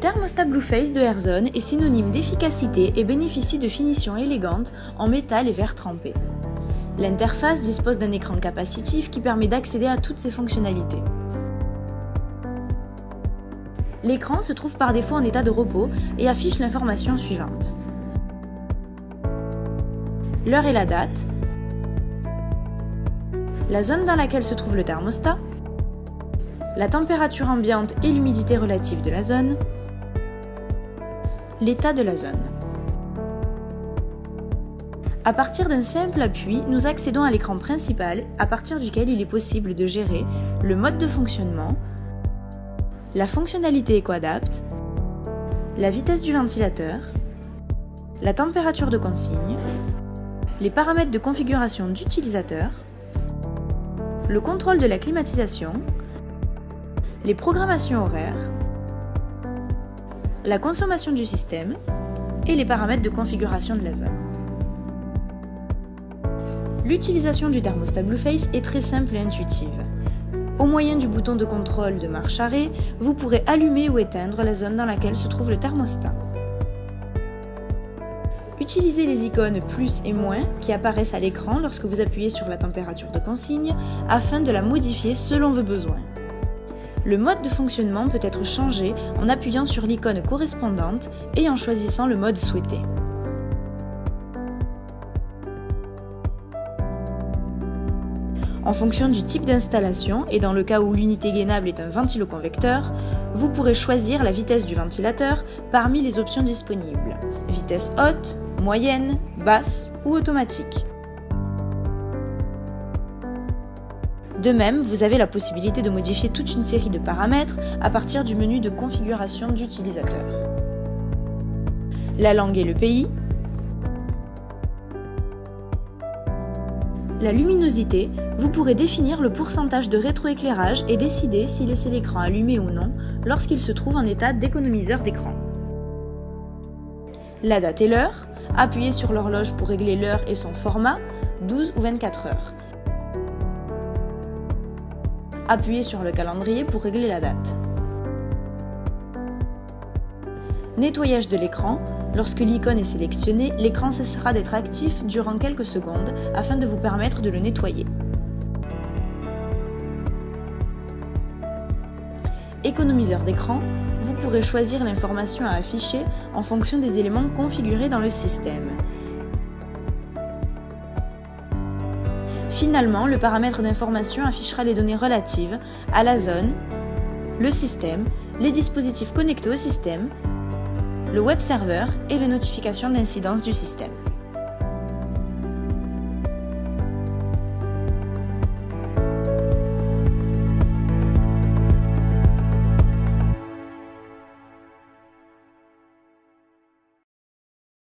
Le thermostat Blueface de Airzone est synonyme d'efficacité et bénéficie de finitions élégantes en métal et verre trempé. L'interface dispose d'un écran capacitif qui permet d'accéder à toutes ses fonctionnalités. L'écran se trouve par défaut en état de repos et affiche l'information suivante. L'heure et la date, la zone dans laquelle se trouve le thermostat, la température ambiante et l'humidité relative de la zone, l'état de la zone. À partir d'un simple appui, nous accédons à l'écran principal à partir duquel il est possible de gérer le mode de fonctionnement, la fonctionnalité EcoAdapt, la vitesse du ventilateur, la température de consigne, les paramètres de configuration d'utilisateur, le contrôle de la climatisation, les programmations horaires, la consommation du système et les paramètres de configuration de la zone. L'utilisation du thermostat Blueface est très simple et intuitive. Au moyen du bouton de contrôle de marche-arrêt, vous pourrez allumer ou éteindre la zone dans laquelle se trouve le thermostat. Utilisez les icônes plus et moins qui apparaissent à l'écran lorsque vous appuyez sur la température de consigne afin de la modifier selon vos besoins. Le mode de fonctionnement peut être changé en appuyant sur l'icône correspondante et en choisissant le mode souhaité. En fonction du type d'installation et dans le cas où l'unité gainable est un ventiloconvecteur, vous pourrez choisir la vitesse du ventilateur parmi les options disponibles. Vitesse haute, moyenne, basse ou automatique. De même, vous avez la possibilité de modifier toute une série de paramètres à partir du menu de configuration d'utilisateur. La langue et le pays, la luminosité, vous pourrez définir le pourcentage de rétroéclairage et décider si laisser l'écran allumé ou non lorsqu'il se trouve en état d'économiseur d'écran. La date et l'heure, appuyez sur l'horloge pour régler l'heure et son format, 12 ou 24 heures. Appuyez sur le calendrier pour régler la date. Nettoyage de l'écran. Lorsque l'icône est sélectionnée, l'écran cessera d'être actif durant quelques secondes afin de vous permettre de le nettoyer. Économiseur d'écran, vous pourrez choisir l'information à afficher en fonction des éléments configurés dans le système. Finalement, le paramètre d'information affichera les données relatives à la zone, le système, les dispositifs connectés au système, le web server et les notifications d'incidence du système.